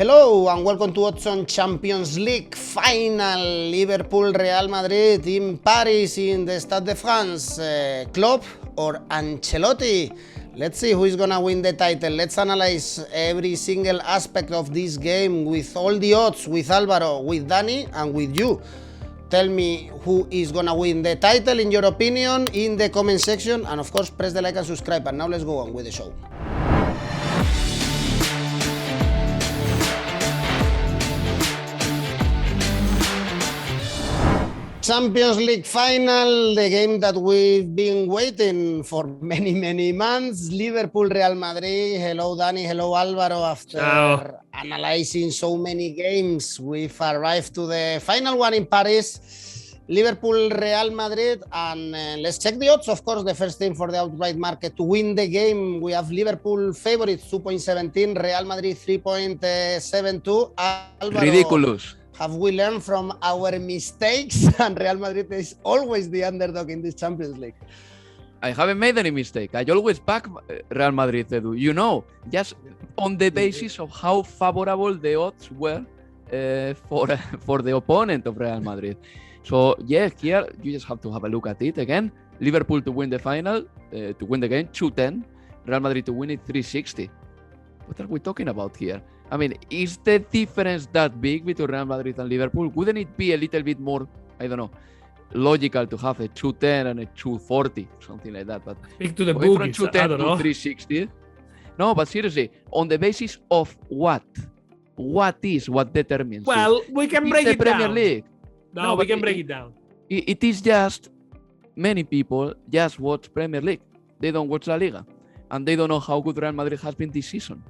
Hello and welcome to Odds on Champions League Final. Liverpool Real Madrid in Paris in the Stade de France. Klopp or Ancelotti? Let's see who is gonna win the title. Let's analyze every single aspect of this game with all the odds, with Alvaro, with Dani and with you. Tell me who is gonna win the title in your opinion in the comment section, and of course press the like and subscribe. And now let's go on with the show. Champions League Final, the game that we've been waiting for many months. Liverpool, Real Madrid. Hello, Dani. Hello, Alvaro. After analyzing so many games, we've arrived to the final one in Paris. Liverpool, Real Madrid. And let's check the odds. Of course, the first thing for the outright market to win the game, we have Liverpool favorites 2.17, Real Madrid 3.72. Alvaro, ridiculous. Have we learned from our mistakes? And Real Madrid is always the underdog in this Champions League. I haven't made any mistake. I always back Real Madrid, Edu. You know, just on the basis of how favorable the odds were for the opponent of Real Madrid. So, yeah, here you just have to have a look at it again. Liverpool to win the final, to win the game, 210. Real Madrid to win it, 360. What are we talking about here? I mean, is the difference that big between Real Madrid and Liverpool? Wouldn't it be a little bit more, I don't know, logical to have a 210 and a 240, something like that? But speak to the bookies, from 210 to 360. No, but seriously, on the basis of what? What determines? Well, we can break it Premier down. League. No, we can break it down. It is just many people just watch Premier League. They don't watch La Liga, and they don't know how good Real Madrid has been this season.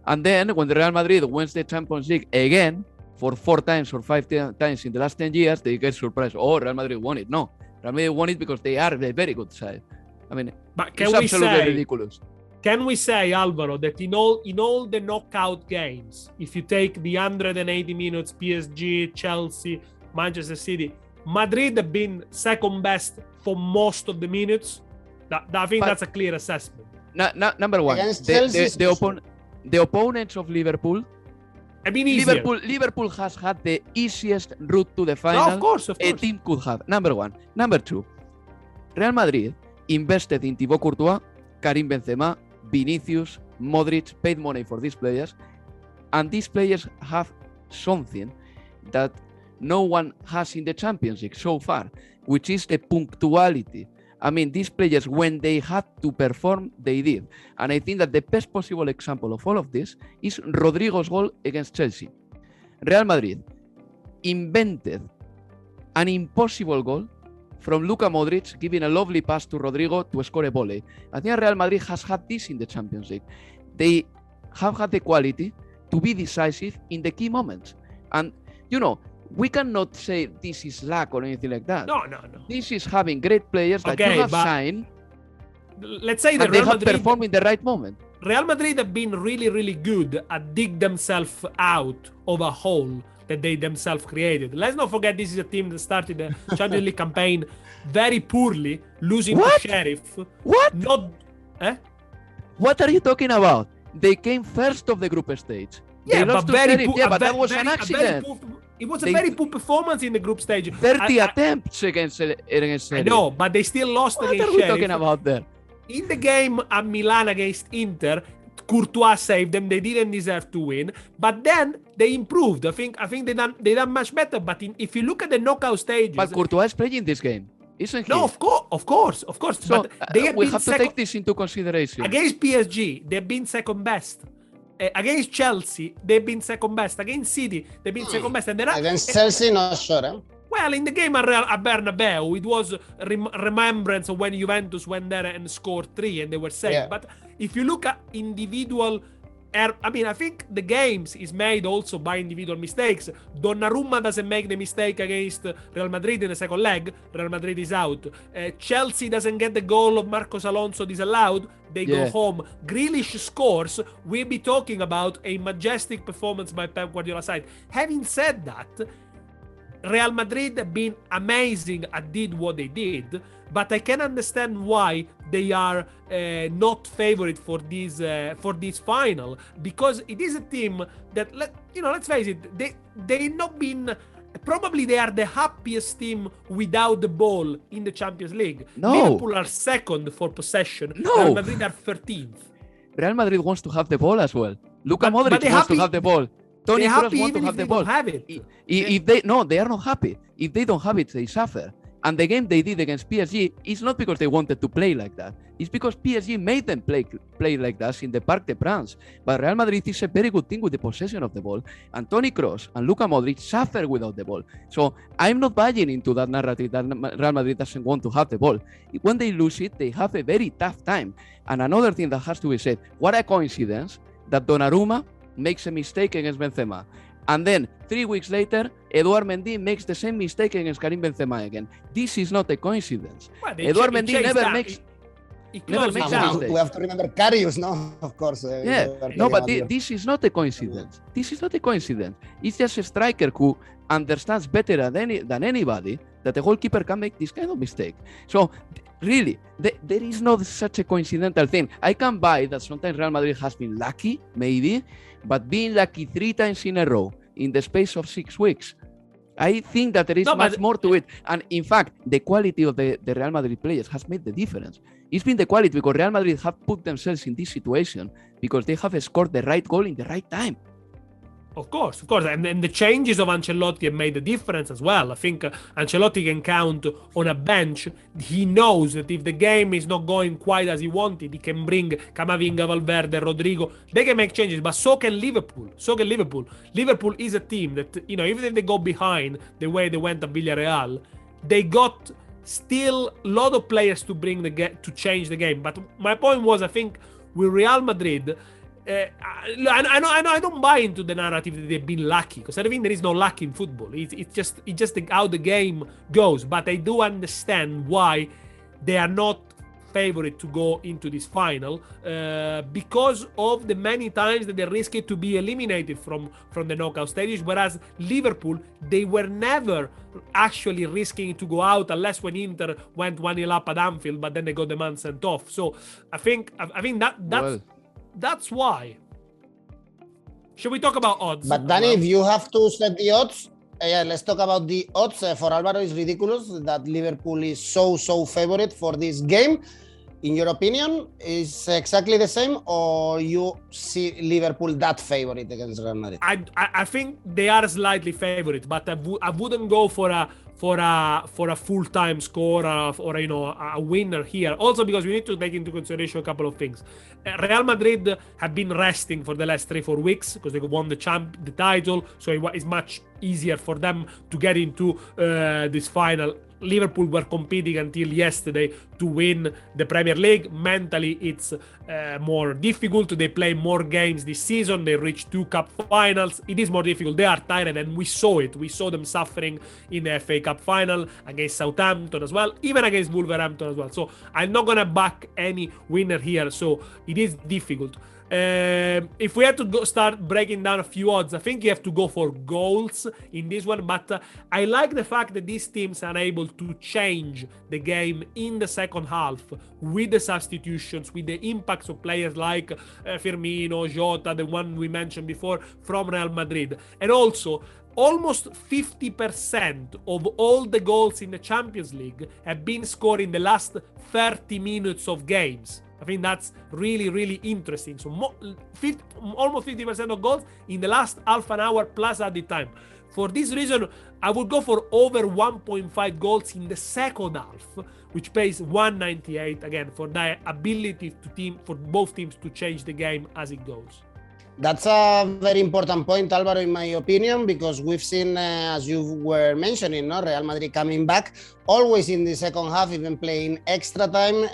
And then when the Real Madrid wins the Champions League again for 4 times or 5 times in the last 10 years, they get surprised. Oh, Real Madrid won it. No, Real Madrid won it because they are a very good side. I mean, but it's absolutely ridiculous. Can we say, Alvaro, that in all the knockout games, if you take the 180 minutes, PSG, Chelsea, Manchester City, Madrid have been second best for most of the minutes? I think that's a clear assessment. Number one, the opponents of Liverpool. I mean, easier. Liverpool has had the easiest route to the final. No, of course. A team could have. Number one. Number two, Real Madrid invested in 𝐜𝐭𝐿𝐴 Courtois, Karim Benzema, Vinicius, Modric, paid money for these players, and these players have something that no one has in the Champions League so far, which is the punctuality. I mean, these players, when they had to perform, they did. And I think that the best possible example of all of this is Rodrigo's goal against Chelsea. Real Madrid invented an impossible goal from Luka Modric, giving a lovely pass to Rodrigo to score a volley. I think Real Madrid has had this in the Champions League. They have had the quality to be decisive in the key moments. And, you know, we cannot say this is luck or anything like that. No. This is having great players that you have signed. Let's say that they have performed in the right moment. Real Madrid have been really good at dig themselves out of a hole that they themselves created. Let's not forget this is a team that started the Champions League campaign very poorly, losing to Sheriff. What? What are you talking about? They came first of the group stage. Yeah, but that was an accident. It was a very poor performance in the group stage. 30 attempts against Sheriff. I know, but they still lost against Sheriff. What are we talking about there? In the game at Milan against Inter, Courtois saved them. They didn't deserve to win, but then they improved. I think they done much better. But if you look at the knockout stages, but Courtois is playing this game, isn't he? No, of course. So but we have to take this into consideration. Against PSG, they've been second best. Against Chelsea, they've been second best. Against City, they've been second best. And against Chelsea, not sure. Well, in the game at Bernabeu, it was remembrance of when Juventus went there and scored 3 and they were safe. Yeah. But if you look at individual, I think the games is made also by individual mistakes. Donnarumma doesn't make the mistake against Real Madrid in the second leg. Real Madrid is out. Chelsea doesn't get the goal of Marcos Alonso disallowed. They go home. Grealish scores. We'll be talking about a majestic performance by Pep Guardiola's side. Having said that, Real Madrid have been amazing at did what they did. but I can understand why they are not favorite for this final, because it is a team that, let's face it, they not been. Probably they are the happiest team without the ball in the Champions League. No. Liverpool are second for possession. No. Real Madrid are 13th. Real Madrid wants to have the ball as well. Luka Modric wants to have the ball. Toni Kroos wants to have the ball. Have it. If they are not happy. If they don't have it, they suffer. And the game they did against PSG is not because they wanted to play like that. It's because PSG made them play like that in the Parc des Princes. But Real Madrid is a very good team with the possession of the ball. And Toni Kroos and Luka Modric suffer without the ball. So I'm not buying into that narrative that Real Madrid doesn't want to have the ball. When they lose it, they have a very tough time. And another thing that has to be said, what a coincidence that Donnarumma makes a mistake against Benzema. And then 3 weeks later, Eduardo Mendy makes the same mistake against Karim Benzema again. This is not a coincidence. Well, Eduardo Mendy never makes mistakes. We have to remember Karius, no? Of course. But this is not a coincidence. This is not a coincidence. It's just a striker who understands better than anybody that a goalkeeper can make this kind of mistake. So, really, there is not such a coincidental thing. I can buy that sometimes Real Madrid has been lucky, maybe, but being lucky 3 times in a row in the space of 6 weeks, I think that there is much more to it. And in fact, the quality of the Real Madrid players has made the difference. It's been the quality because Real Madrid have put themselves in this situation because they have scored the right goal in the right time. Of course. And the changes of Ancelotti have made a difference as well. I think Ancelotti can count on a bench. He knows that if the game is not going quite as he wanted, he can bring Camavinga, Valverde, Rodrigo. They can make changes, but so can Liverpool. Liverpool is a team that, even if they go behind the way they went at Villarreal, they got still a lot of players to bring to change the game. But my point was, I think with Real Madrid, I don't buy into the narrative that they've been lucky, because I think there is no luck in football. It's just how the game goes. But I do understand why they are not favorite to go into this final, because of the many times that they risked to be eliminated from the knockout stages, whereas Liverpool, they were never actually risking to go out unless when Inter went 1-0 up at Anfield, but then they got the man sent off. So I think that's why. Should we talk about odds? But Dani, if you have to set the odds, let's talk about the odds. For Alvaro, it's ridiculous that Liverpool is so favorite for this game. In your opinion, is exactly the same, or you see Liverpool that favorite against Real Madrid? I think they are slightly favorite, but I wouldn't go for a full-time score or a winner here. Also because we need to take into consideration a couple of things. Real Madrid have been resting for the last 3-4 weeks because they won the title, so it's much easier for them to get into this final. Liverpool were competing until yesterday to win the Premier League. Mentally, it's more difficult. They play more games this season. They reached 2 cup finals. It is more difficult. They are tired, and we saw it. We saw them suffering in the FA Cup final against Southampton as well, even against Wolverhampton as well. So I'm not going to back any winner here. So it is difficult. If we had to start breaking down a few odds, I think you have to go for goals in this one, but I like the fact that these teams are able to change the game in the second half with the substitutions, with the impacts of players like Firmino, Jota, the one we mentioned before from Real Madrid. And also, almost 50% of all the goals in the Champions League have been scored in the last 30 minutes of games. I think that's really interesting. So almost 50% of goals in the last half an hour plus added time. For this reason, I would go for over 1.5 goals in the second half, which pays 198 again for the ability for both teams to change the game as it goes. That's a very important point, Alvaro, in my opinion, because we've seen, as you were mentioning, Real Madrid coming back, always in the second half, even playing extra time.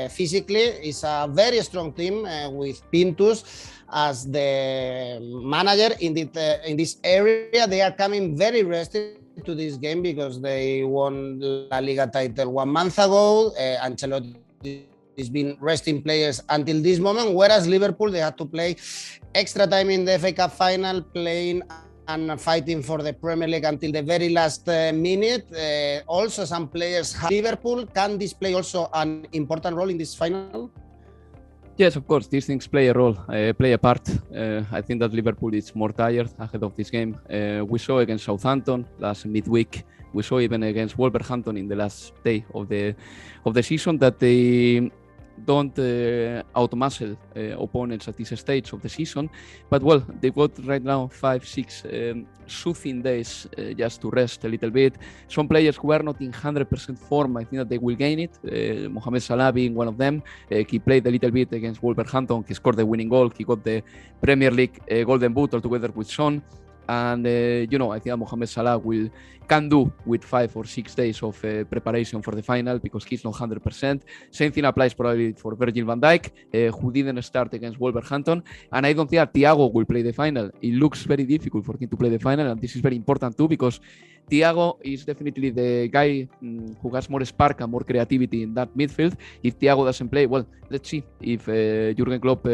Physically, it's a very strong team with Pintus as the manager in this area. They are coming very rested to this game because they won La Liga title 1 month ago. Ancelotti has been resting players until this moment, whereas Liverpool, they had to play extra time in the FA Cup final, playing and fighting for the Premier League until the very last minute. Also, some players have Liverpool. Can this play also an important role in this final? Yes, of course, these things play a role, play a part. I think that Liverpool is more tired ahead of this game. We saw against Southampton last midweek. We saw even against Wolverhampton in the last day of the season that they don't outmuscle opponents at this stage of the season. But well, they've got right now 5-6 soothing days just to rest a little bit. Some players who are not in 100% form, I think that they will gain it. Mohamed Salah being one of them. He played a little bit against Wolverhampton. He scored the winning goal. He got the Premier League Golden Boot altogether with Son. And I think that Mohamed Salah can do with 5 or 6 days of preparation for the final because he's not 100%. Same thing applies probably for Virgil van Dijk, who didn't start against Wolverhampton. And I don't think that Thiago will play the final. It looks very difficult for him to play the final, and this is very important too because Thiago is definitely the guy who has more spark and more creativity in that midfield. If Thiago doesn't play, well, let's see if Jurgen Klopp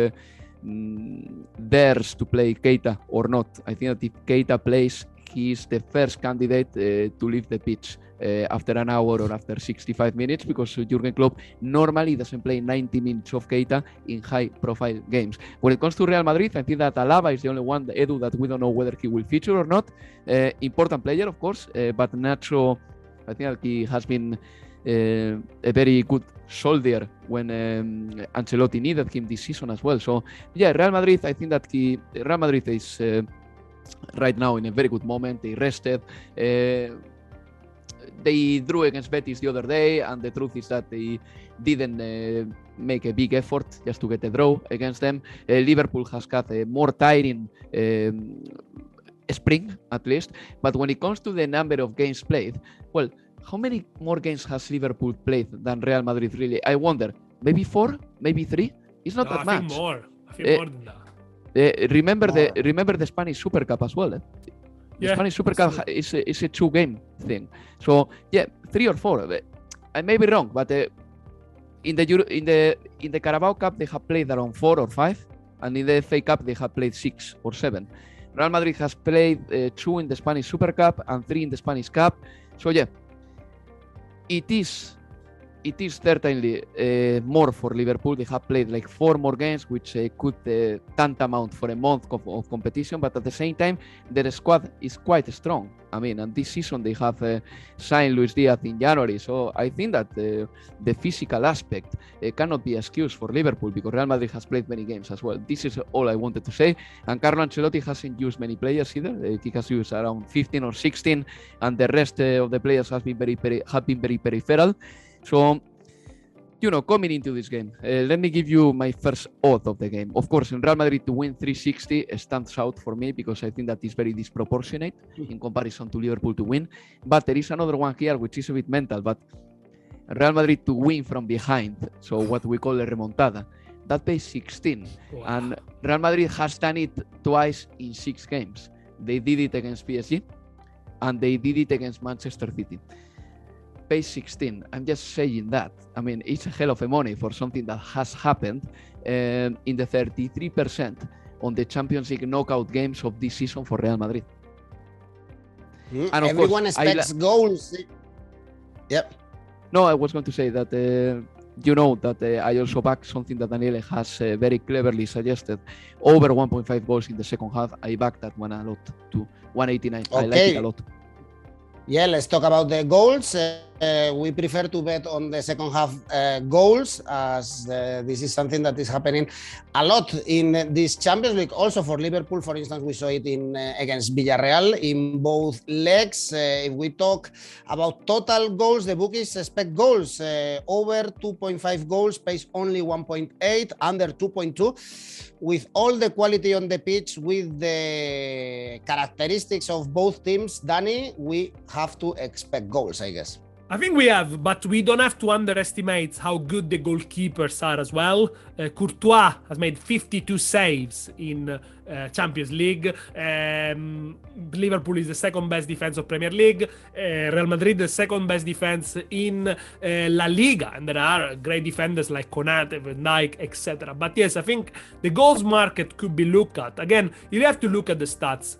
dares to play Keita or not. I think that if Keita plays, he is the first candidate to leave the pitch after an hour or after 65 minutes because Jurgen Klopp normally doesn't play 90 minutes of Keita in high-profile games. When it comes to Real Madrid, I think that Alaba is the only one, Edu, that we don't know whether he will feature or not. Important player, of course, but Nacho, I think that he has been a very good soldier when Ancelotti needed him this season as well. So yeah, Real Madrid, I think that Real Madrid is right now in a very good moment. They rested. They drew against Betis the other day, and the truth is that they didn't make a big effort just to get a draw against them. Liverpool has got a more tiring spring, at least. But when it comes to the number of games played, well, how many more games has Liverpool played than Real Madrid, really? I wonder. Maybe 4? Maybe 3? It's not that much. I think more than that. Remember the Spanish Super Cup as well. The Spanish Super Cup is a 2-game thing. So yeah, 3 or 4. I may be wrong, but in the Carabao Cup they have played around 4 or 5, and in the FA Cup they have played 6 or 7. Real Madrid has played 2 in the Spanish Super Cup and 3 in the Spanish Cup. So yeah, it is certainly more for Liverpool. They have played like 4 more games, which could tantamount for a month of competition. But at the same time, their squad is quite strong. I mean, and this season they have signed Luis Diaz in January. So I think that the physical aspect cannot be excused for Liverpool because Real Madrid has played many games as well. This is all I wanted to say. And Carlo Ancelotti hasn't used many players either. He has used around 15 or 16, and the rest of the players have been very peripheral. So, coming into this game, let me give you my first odd of the game. Of course, in Real Madrid to win 360 stands out for me because I think that is very disproportionate in comparison to Liverpool to win. But there is another one here which is a bit mental, but Real Madrid to win from behind, so what we call a remontada, that pays 16. Wow. And Real Madrid has done it twice in 6 games. They did it against PSG and they did it against Manchester City. Page 16. I'm just saying that. I mean, it's a hell of a money for something that has happened in the 33% on the Champions League knockout games of this season for Real Madrid. And everyone expects goals. Yep. No, I was going to say that I also back something that Daniele has very cleverly suggested. Over 1.5 goals in the second half. I back that one a lot to 189. Okay. I like it a lot. Yeah, let's talk about the goals. We prefer to bet on the second half goals as this is something that is happening a lot in this Champions League. Also for Liverpool, for instance, we saw it against Villarreal in both legs. If we talk about total goals, the bookies expect goals. Over 2.5 goals pays only 1.8, under 2.2. With all the quality on the pitch, with the characteristics of both teams, Dani, we have to expect goals, I guess. I think we have, but we don't have to underestimate how good the goalkeepers are as well. Courtois has made 52 saves in Champions League. Liverpool is the second best defense of Premier League. Real Madrid the second best defense in La Liga, and there are great defenders like Konaté, Van Dijk, etc. But yes, I think the goals market could be looked at. Again, you have to look at the stats.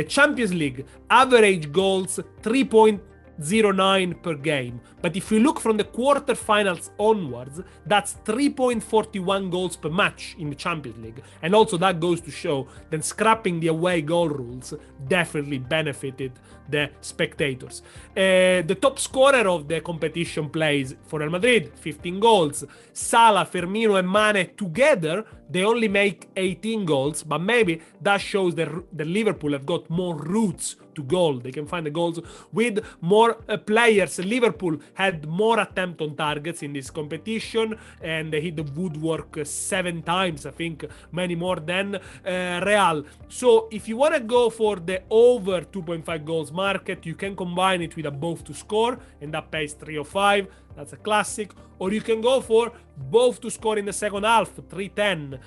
Champions League average goals 3.09 per game, but if you look from the quarterfinals onwards, that's 3.41 goals per match in the Champions League. And also that goes to show that scrapping the away goal rules definitely benefited the spectators. The top scorer of the competition plays for Real Madrid, 15 goals. Salah, Firmino and Mane together, they only make 18 goals, but maybe that shows that Liverpool have got more routes to goal. They can find the goals with more players. Liverpool had more attempt on targets in this competition, and they hit the woodwork 7 times, I think, many more than Real. So if you want to go for the over 2.5 goals market, you can combine it with a both to score, and that pays 305. That's a classic. Or you can go for both to score in the second half, 310.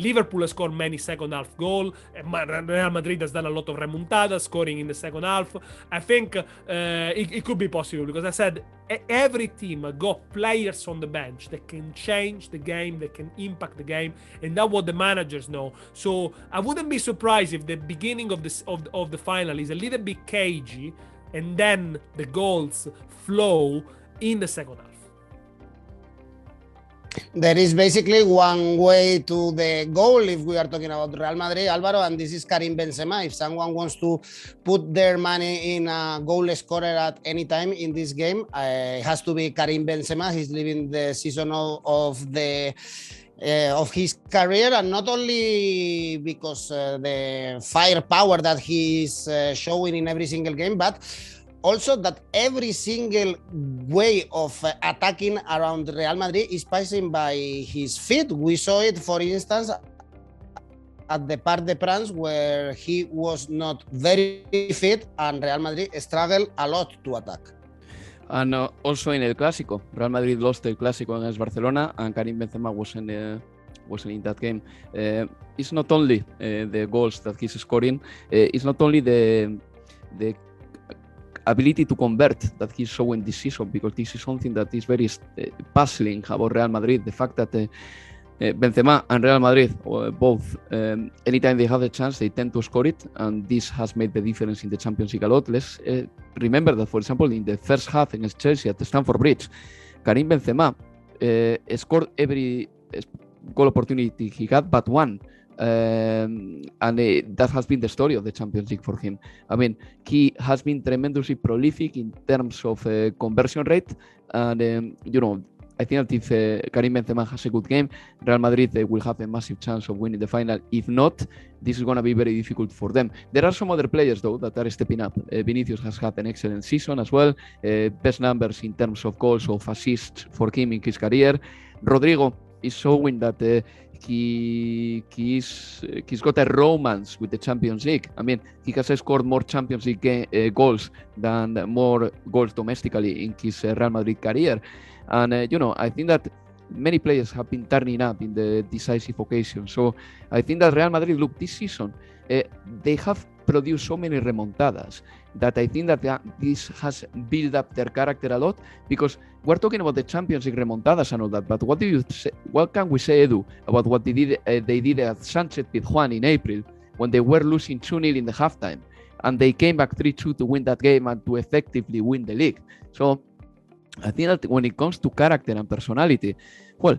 Liverpool has scored many second half goals. Real Madrid has done a lot of remontadas, scoring in the second half. I think it could be possible, because I said every team got players on the bench that can change the game, that can impact the game, and that's what the managers know. So I wouldn't be surprised if the beginning of the final is a little bit cagey, and then the goals flow in the second half. There is basically one way to the goal if we are talking about Real Madrid, Alvaro, and this is Karim Benzema. If someone wants to put their money in a goal scorer at any time in this game, it has to be Karim Benzema. He's living the season of his career, and not only because the firepower that he's showing in every single game, but also that every single way of attacking around Real Madrid is passing by his feet. We saw it, for instance, at the Parc des Princes, where he was not very fit, and Real Madrid struggled a lot to attack. And also in El Clásico, Real Madrid lost El Clásico against Barcelona, and Karim Benzema wasn't in that game. It's not only the goals that he's scoring, it's not only the ability to convert that he's showing this season, because this is something that is very puzzling about Real Madrid. The fact that Benzema and Real Madrid both, anytime they have the chance, they tend to score it, and this has made the difference in the Champions League a lot. Let's remember that, for example, in the first half against Chelsea at the Stamford Bridge, Karim Benzema scored every goal opportunity he had but one. And that has been the story of the Champions League for him. I mean, he has been tremendously prolific in terms of conversion rate, and I think that if Karim Benzema has a good game, Real Madrid will have a massive chance of winning the final. If not, this is going to be very difficult for them. There are some other players, though, that are stepping up. Vinicius has had an excellent season as well. Best numbers in terms of goals, of assists for him in his career. Rodrigo is showing that he's got a romance with the Champions League. I mean, he has scored more Champions League goals than more goals domestically in his Real Madrid career. And, I think that many players have been turning up in the decisive occasion. So I think that Real Madrid, look, this season, they have produced so many remontadas that I think that this has built up their character a lot, because we're talking about the Champions League remontadas and all that, but what can we say, Edu, about what they did at Sanchez Pizjuán in April, when they were losing 2-0 in the halftime, and they came back 3-2 to win that game and to effectively win the league. So I think that when it comes to character and personality, well,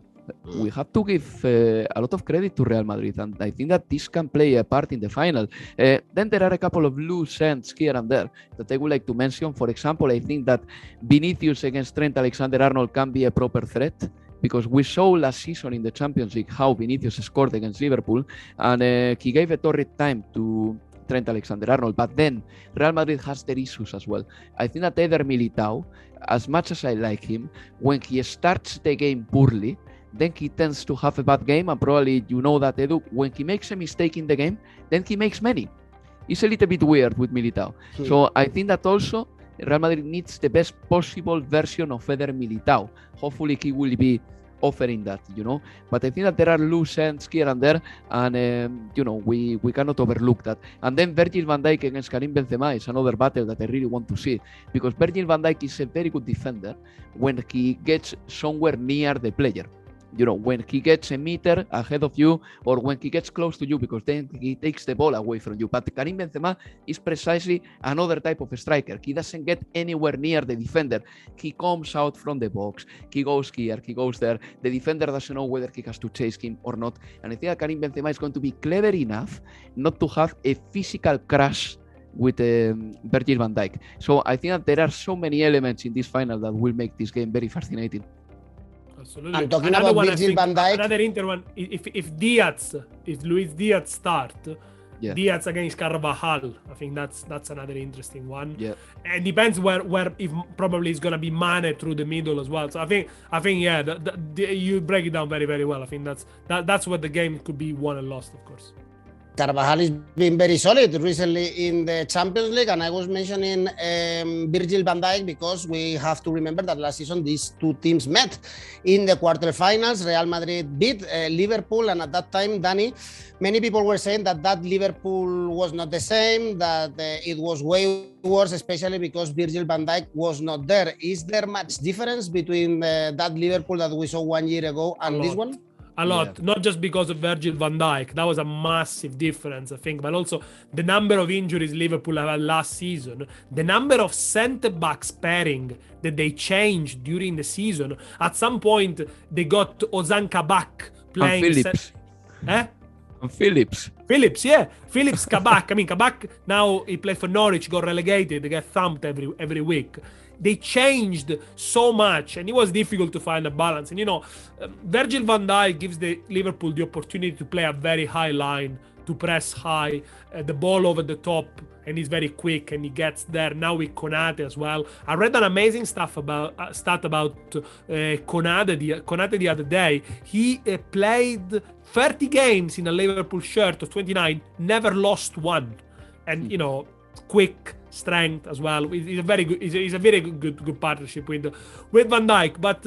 we have to give a lot of credit to Real Madrid, and I think that this can play a part in the final. Then there are a couple of loose ends here and there that I would like to mention. For example, I think that Vinicius against Trent Alexander-Arnold can be a proper threat, because we saw last season in the Champions League how Vinicius scored against Liverpool, and he gave a torrid time to Trent Alexander-Arnold. But then Real Madrid has their issues as well. I think that Eder Militao, as much as I like him, when he starts the game poorly, then he tends to have a bad game, and probably you know that, Edu, when he makes a mistake in the game, then he makes many. It's a little bit weird with Militao. So I think that also Real Madrid needs the best possible version of Eder Militao. Hopefully he will be offering that, But I think that there are loose ends here and there, and we cannot overlook that. And then Virgil van Dijk against Karim Benzema is another battle that I really want to see, because Virgil van Dijk is a very good defender when he gets somewhere near the player. When he gets a meter ahead of you, or when he gets close to you, because then he takes the ball away from you. But Karim Benzema is precisely another type of striker. He doesn't get anywhere near the defender. He comes out from the box. He goes here, he goes there. The defender doesn't know whether he has to chase him or not. And I think that Karim Benzema is going to be clever enough not to have a physical crash with Virgil van Dijk. So I think that there are so many elements in this final that will make this game very fascinating. Absolutely. And talking about Virgil van Dijk, another Inter one. If Luis Diaz start, Diaz against Carvajal, I think that's another interesting one. Yeah. And depends where if probably it's gonna be Mane through the middle as well. So I think you break it down very, very well. I think that's what the game could be won and lost, of course. Carvajal has been very solid recently in the Champions League, and I was mentioning Virgil van Dijk because we have to remember that last season these two teams met in the quarterfinals. Real Madrid beat Liverpool, and at that time, Dani, many people were saying that Liverpool was not the same, that it was way worse, especially because Virgil van Dijk was not there. Is there much difference between that Liverpool that we saw 1 year ago and this one? A lot, not just because of Virgil van Dijk. That was a massive difference, I think, but also the number of injuries Liverpool had last season, the number of centre-backs pairing that they changed during the season. At some point, they got Ozan back playing. And Phillips. And Phillips. Phillips, Kabak. I mean, Kabak, now he plays for Norwich, got relegated, they get thumped every week. They changed so much, and it was difficult to find a balance. And Virgil van Dijk gives the Liverpool the opportunity to play a very high line, to press high, the ball over the top, and he's very quick and he gets there. Now with Konate as well. I read an amazing stat about Konate the other day. He played 30 games in a Liverpool shirt of 29, never lost one, and quick, strength as well. It's a very good. It's a very good partnership with Van Dijk. But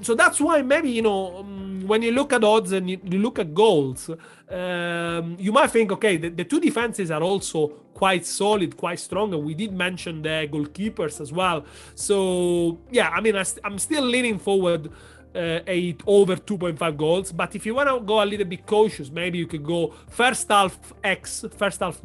so that's why maybe when you look at odds and you look at goals, you might think, okay, the two defenses are also quite solid, quite strong. And we did mention the goalkeepers as well. So yeah, I mean, I'm still leaning forward. Over 2.5 goals, but if you want to go a little bit cautious, maybe you could go first half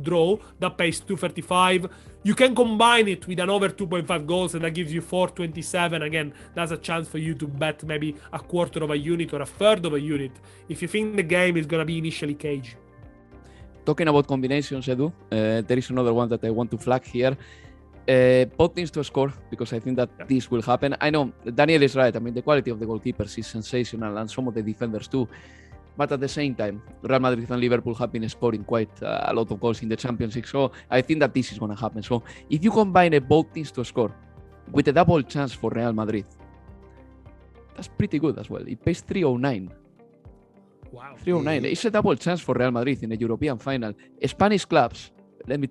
draw, that pays 235. You can combine it with an over 2.5 goals, and that gives you 427. Again, that's a chance for you to bet maybe a quarter of a unit or a third of a unit if you think the game is going to be initially cagey. Talking about combinations, Edu, there is another one that I want to flag here. Both teams to score, because I think that this will happen. I know Daniele is right. I mean, the quality of the goalkeepers is sensational, and some of the defenders too. But at the same time, Real Madrid and Liverpool have been scoring quite a lot of goals in the Champions League. So I think that this is going to happen. So if you combine both teams to score with a double chance for Real Madrid, that's pretty good as well. It pays 309. Wow. 309. It's a double chance for Real Madrid in the European final. Spanish clubs, let me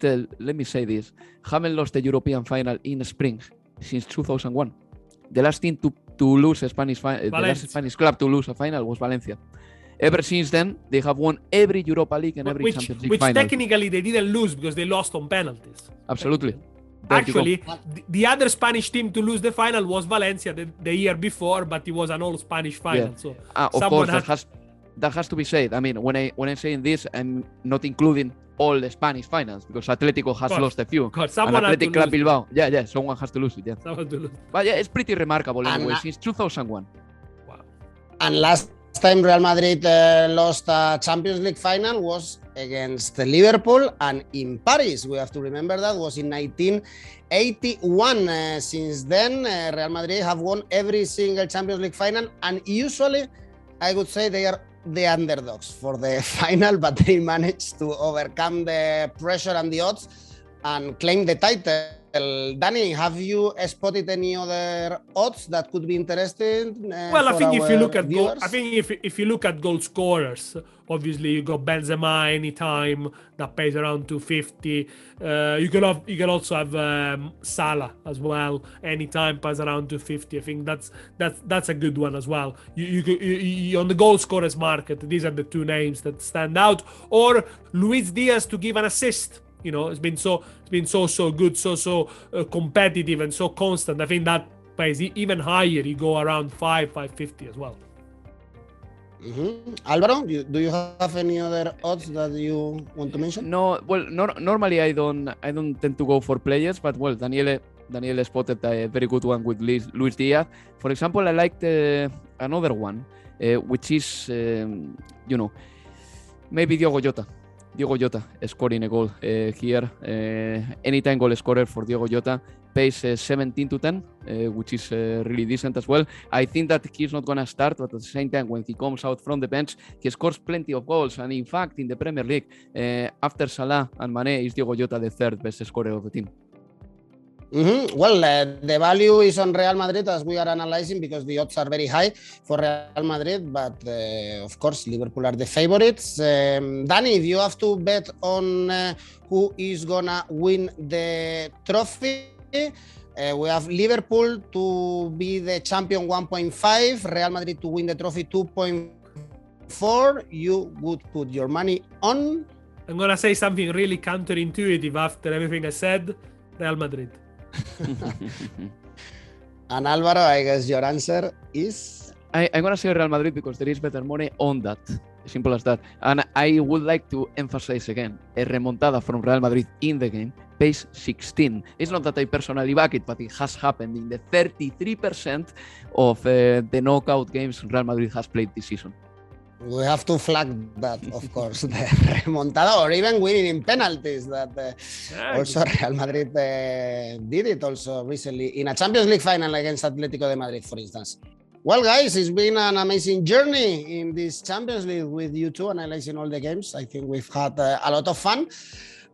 say this, haven't lost the European final in spring since 2001. The last team to lose a Spanish the last Spanish club to lose a final was Valencia. Ever since then, they have won every Europa League and every Champions League final. Which technically they didn't lose because they lost on penalties. Absolutely. Actually, the other Spanish team to lose the final was Valencia the year before, but it was an all-Spanish final. Yeah. So of course, that has to be said. I mean, when I'm saying this, I'm not including all the Spanish finals, because Atletico has lost a few. Someone Athletic Club Bilbao. Yeah, someone has to lose it. Yeah. Someone to lose. But yeah, it's pretty remarkable anyway, since 2001. Wow. And last time Real Madrid lost a Champions League final was against Liverpool, and in Paris. We have to remember that was in 1981. Since then, Real Madrid have won every single Champions League final, and usually I would say they are the underdogs for the final, but they managed to overcome the pressure and the odds and claim the title. Danny, have you spotted any other odds that could be interesting? Well, I think if you look at viewers? if you look at goal scorers, obviously you got Benzema anytime that pays around 250. You can also have Salah as well, anytime pays around 250. I think that's a good one as well. You on the goal scorers market, these are the two names that stand out. Or Luis Diaz to give an assist. You know, it's been so good, so competitive and so constant. I think that pays even higher. You go around 550 as well. Alvaro, do you have any other odds that you want to mention? No, well, normally I don't tend to go for players, but well, Daniele spotted a very good one with Luis Diaz. For example, I liked another one, which is maybe Diogo Jota scoring a goal here. Anytime goal scorer for Diogo Jota pays 17-10, which is really decent as well. I think that he's not going to start, but at the same time, when he comes out from the bench, he scores plenty of goals. And in fact, in the Premier League, after Salah and Mane, is Diogo Jota the third best scorer of the team. Well, the value is on Real Madrid as we are analyzing because the odds are very high for Real Madrid, but of course Liverpool are the favorites. Dani, if you have to bet on who is gonna win the trophy, we have Liverpool to be the champion 1.5, Real Madrid to win the trophy 2.4. You would put your money on? I'm gonna say something really counterintuitive after everything I said. Real Madrid. And Alvaro, I guess your answer is? I'm going to say Real Madrid because there is better money on that. Simple as that. And I would like to emphasize again, a remontada from Real Madrid in the game pays 16. It's not that I personally back it, but it has happened in the 33% of the knockout games Real Madrid has played this season. We have to flag that, of course, the remontada or even winning in penalties that also Real Madrid did it also recently in a Champions League final against Atletico de Madrid, for instance. Well, guys, it's been an amazing journey in this Champions League with you two analyzing all the games. I think we've had a lot of fun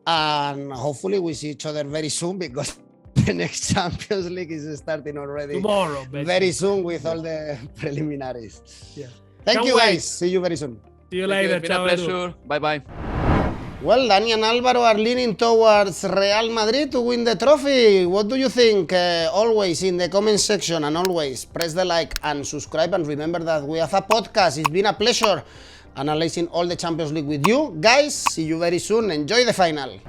and hopefully we see each other very soon because the next Champions League is starting already tomorrow, basically. Very soon with all the preliminaries. Yeah. Thank you, guys. See you very soon. See you later. It's been a pleasure. Bye-bye. Well, Dani and Alvaro are leaning towards Real Madrid to win the trophy. What do you think? Always in the comment section, and always press the like and subscribe. And remember that we have a podcast. It's been a pleasure analyzing all the Champions League with you. Guys, see you very soon. Enjoy the final.